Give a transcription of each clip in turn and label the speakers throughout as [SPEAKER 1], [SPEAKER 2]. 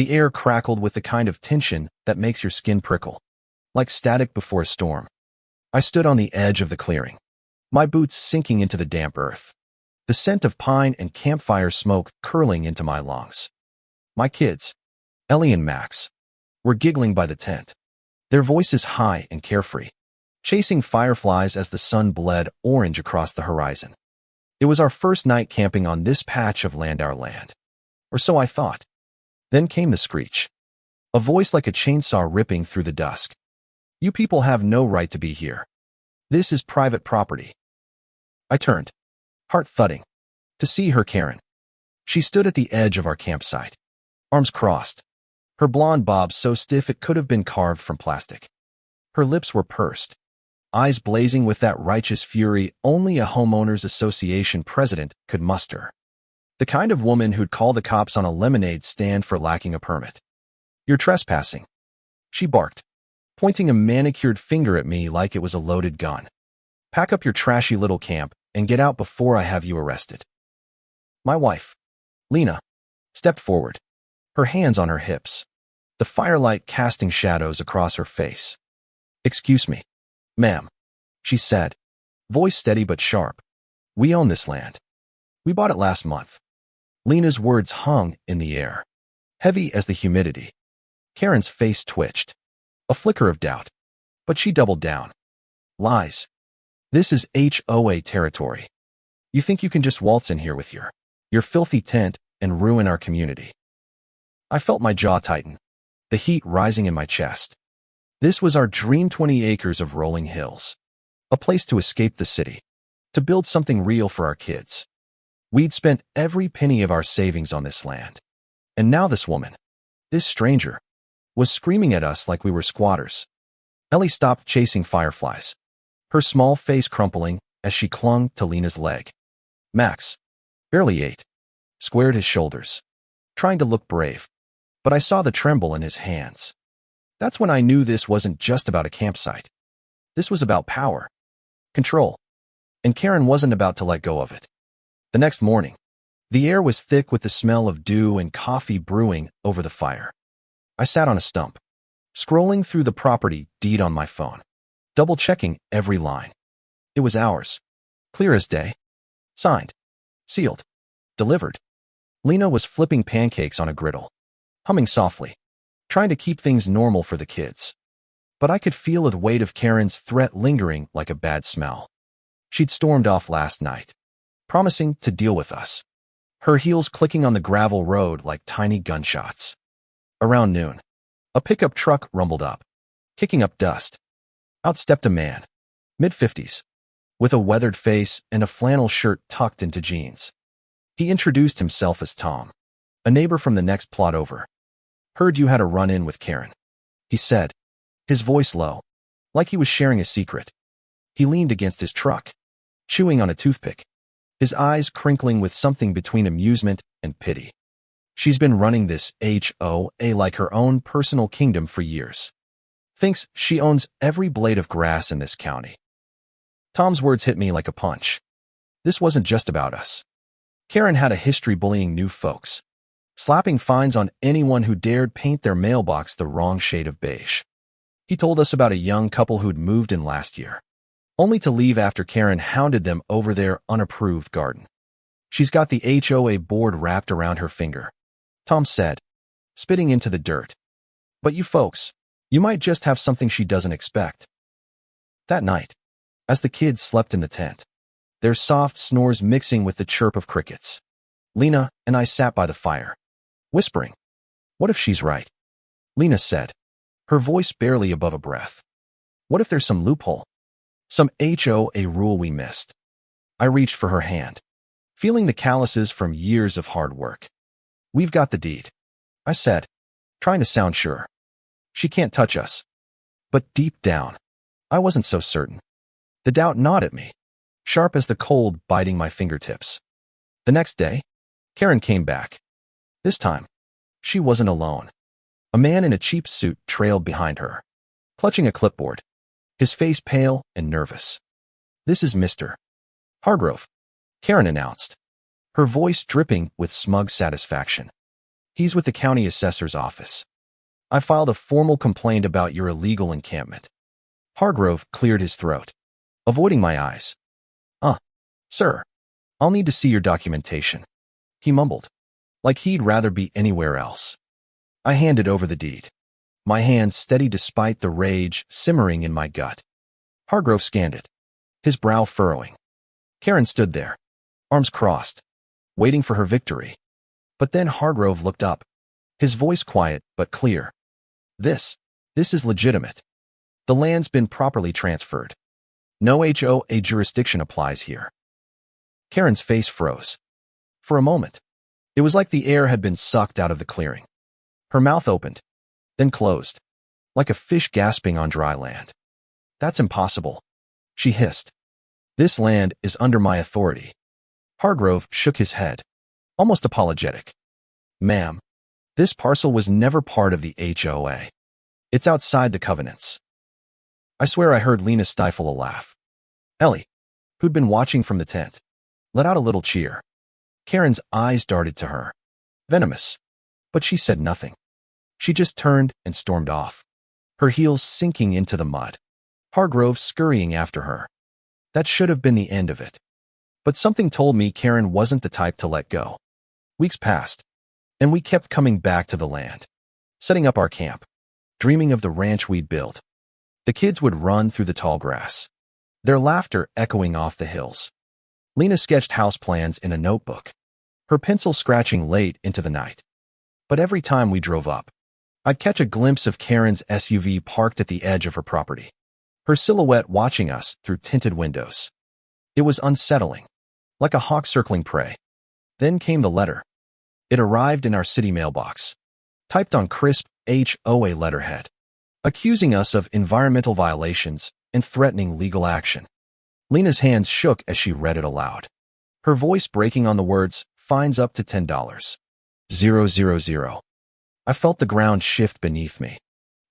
[SPEAKER 1] The air crackled with the kind of tension that makes your skin prickle, like static before a storm. I stood on the edge of the clearing, my boots sinking into the damp earth, the scent of pine and campfire smoke curling into my lungs. My kids, Ellie and Max, were giggling by the tent, their voices high and carefree, chasing fireflies as the sun bled orange across the horizon. It was our first night camping on this patch of land, our land. Or so I thought. Then came the screech. A voice like a chainsaw ripping through the dusk. You people have no right to be here. This is private property. I turned, heart thudding, to see her, Karen. She stood at the edge of our campsite, arms crossed, her blonde bob so stiff it could have been carved from plastic. Her lips were pursed, eyes blazing with that righteous fury only a homeowners association president could muster. The kind of woman who'd call the cops on a lemonade stand for lacking a permit. You're trespassing, she barked, pointing a manicured finger at me like it was a loaded gun. Pack up your trashy little camp and get out before I have you arrested. My wife, Lena, stepped forward, her hands on her hips, the firelight casting shadows across her face. Excuse me, ma'am, she said, voice steady but sharp. We own this land. We bought it last month. Lena's words hung in the air, heavy as the humidity. Karen's face twitched, a flicker of doubt, but she doubled down. Lies. This is HOA territory. You think you can just waltz in here with your filthy tent and ruin our community? I felt my jaw tighten, the heat rising in my chest. This was our dream 20 acres of rolling hills, a place to escape the city, to build something real for our kids. We'd spent every penny of our savings on this land. And now this woman, this stranger, was screaming at us like we were squatters. Ellie stopped chasing fireflies, her small face crumpling as she clung to Lena's leg. Max, barely 8, squared his shoulders, trying to look brave, but I saw the tremble in his hands. That's when I knew this wasn't just about a campsite. This was about power, control, and Karen wasn't about to let go of it. The next morning, the air was thick with the smell of dew and coffee brewing over the fire. I sat on a stump, scrolling through the property deed on my phone, double-checking every line. It was ours, clear as day. Signed, sealed, delivered. Lena was flipping pancakes on a griddle, humming softly, trying to keep things normal for the kids. But I could feel the weight of Karen's threat lingering like a bad smell. She'd stormed off last night, promising to deal with us, her heels clicking on the gravel road like tiny gunshots. Around noon, a pickup truck rumbled up, kicking up dust. Out stepped a man, mid-50s, with a weathered face and a flannel shirt tucked into jeans. He introduced himself as Tom, a neighbor from the next plot over. Heard you had a run-in with Karen, he said, his voice low, like he was sharing a secret. He leaned against his truck, chewing on a toothpick, his eyes crinkling with something between amusement and pity. She's been running this HOA like her own personal kingdom for years. Thinks she owns every blade of grass in this county. Tom's words hit me like a punch. This wasn't just about us. Karen had a history bullying new folks, slapping fines on anyone who dared paint their mailbox the wrong shade of beige. He told us about a young couple who'd moved in last year, only to leave after Karen hounded them over their unapproved garden. She's got the HOA board wrapped around her finger, Tom said, spitting into the dirt. But you folks, you might just have something she doesn't expect. That night, as the kids slept in the tent, their soft snores mixing with the chirp of crickets, Lena and I sat by the fire, whispering, "What if she's right?" Lena said, her voice barely above a breath. "What if there's some loophole? Some HOA rule we missed?" I reached for her hand, feeling the calluses from years of hard work. "We've got the deed," I said, trying to sound sure. "She can't touch us." But deep down, I wasn't so certain. The doubt gnawed at me, sharp as the cold biting my fingertips. The next day, Karen came back. This time, she wasn't alone. A man in a cheap suit trailed behind her, clutching a clipboard, his face pale and nervous. "This is Mr. Hargrove," Karen announced, her voice dripping with smug satisfaction. He's with the county assessor's office. I filed a formal complaint about your illegal encampment. Hargrove cleared his throat, avoiding my eyes. Sir, I'll need to see your documentation, he mumbled, like he'd rather be anywhere else. I handed over the deed, my hands steady despite the rage simmering in my gut. Hargrove scanned it, his brow furrowing. Karen stood there, arms crossed, waiting for her victory. But then Hargrove looked up, his voice quiet but clear. This is legitimate. The land's been properly transferred. No HOA jurisdiction applies here. Karen's face froze. For a moment, it was like the air had been sucked out of the clearing. Her mouth opened, then closed, like a fish gasping on dry land. That's impossible, she hissed. This land is under my authority. Hargrove shook his head, almost apologetic. Ma'am, this parcel was never part of the HOA. It's outside the covenants. I swear I heard Lena stifle a laugh. Ellie, who'd been watching from the tent, let out a little cheer. Karen's eyes darted to her, venomous, but she said nothing. She just turned and stormed off, her heels sinking into the mud, Hargrove scurrying after her. That should have been the end of it. But something told me Karen wasn't the type to let go. Weeks passed, and we kept coming back to the land, setting up our camp, dreaming of the ranch we'd built. The kids would run through the tall grass, their laughter echoing off the hills. Lena sketched house plans in a notebook, her pencil scratching late into the night. But every time we drove up, I'd catch a glimpse of Karen's SUV parked at the edge of her property, her silhouette watching us through tinted windows. It was unsettling, like a hawk circling prey. Then came the letter. It arrived in our city mailbox, typed on crisp HOA letterhead, accusing us of environmental violations and threatening legal action. Lena's hands shook as she read it aloud, her voice breaking on the words, fines up to $10. 000. I felt the ground shift beneath me,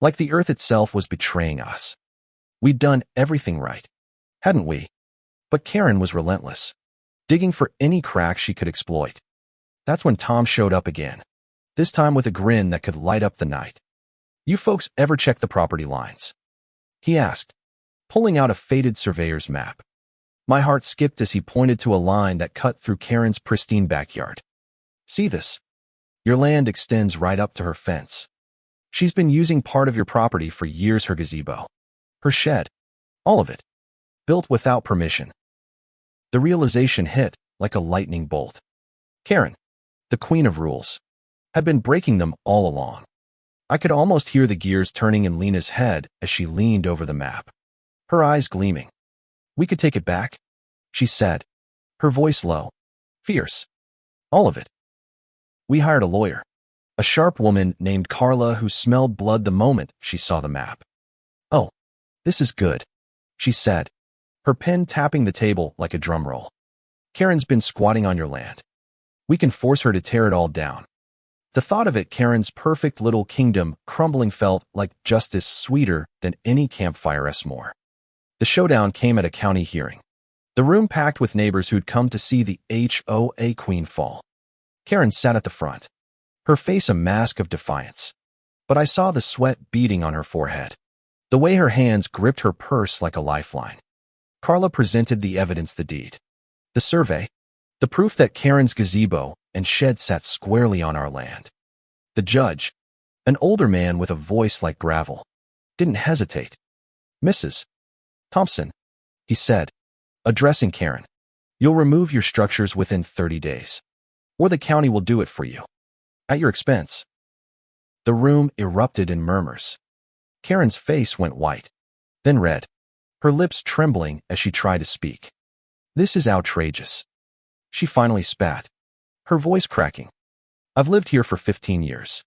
[SPEAKER 1] like the earth itself was betraying us. We'd done everything right, hadn't we? But Karen was relentless, digging for any crack she could exploit. That's when Tom showed up again, this time with a grin that could light up the night. You folks ever check the property lines? He asked, pulling out a faded surveyor's map. My heart skipped as he pointed to a line that cut through Karen's pristine backyard. See this? Your land extends right up to her fence. She's been using part of your property for years, her gazebo, her shed, all of it, built without permission. The realization hit like a lightning bolt. Karen, the queen of rules, had been breaking them all along. I could almost hear the gears turning in Lena's head as she leaned over the map, her eyes gleaming. We could take it back, she said, her voice low, fierce. All of it. We hired a lawyer, a sharp woman named Carla who smelled blood the moment she saw the map. Oh, this is good, she said, her pen tapping the table like a drum roll. Karen's been squatting on your land. We can force her to tear it all down. The thought of it, Karen's perfect little kingdom crumbling, felt like justice sweeter than any campfire s'more. The showdown came at a county hearing, the room packed with neighbors who'd come to see the HOA queen fall. Karen sat at the front, her face a mask of defiance. But I saw the sweat beading on her forehead, the way her hands gripped her purse like a lifeline. Carla presented the evidence, the deed, the survey, the proof that Karen's gazebo and shed sat squarely on our land. The judge, an older man with a voice like gravel, didn't hesitate. Mrs. Thompson, he said, addressing Karen, you'll remove your structures within 30 days, or the county will do it for you, at your expense. The room erupted in murmurs. Karen's face went white, then red, her lips trembling as she tried to speak. This is outrageous. She finally spat, her voice cracking. I've lived here for 15 years.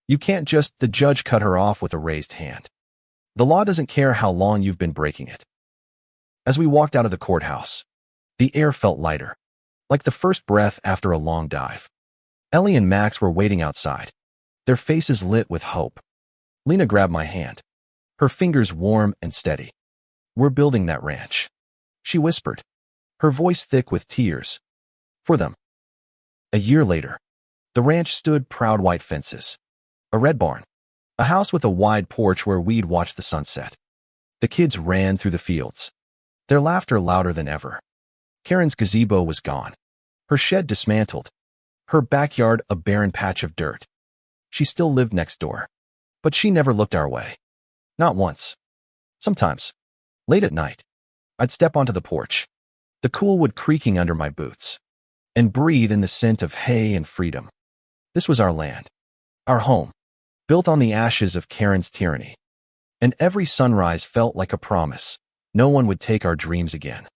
[SPEAKER 1] You can't just— The judge cut her off with a raised hand. The law doesn't care how long you've been breaking it. As we walked out of the courthouse, the air felt lighter, like the first breath after a long dive. Ellie and Max were waiting outside, their faces lit with hope. Lena grabbed my hand, her fingers warm and steady. We're building that ranch, she whispered, her voice thick with tears. For them. A year later, The ranch stood proud white fences, a red barn, a house with a wide porch where we'd watch the sunset. The kids ran through the fields, their laughter louder than ever. Karen's gazebo was gone, her shed dismantled, her backyard a barren patch of dirt. She still lived next door, but she never looked our way. Not once. Sometimes, late at night, I'd step onto the porch, the cool wood creaking under my boots, and breathe in the scent of hay and freedom. This was our land, our home, built on the ashes of Karen's tyranny. And every sunrise felt like a promise. No one would take our dreams again.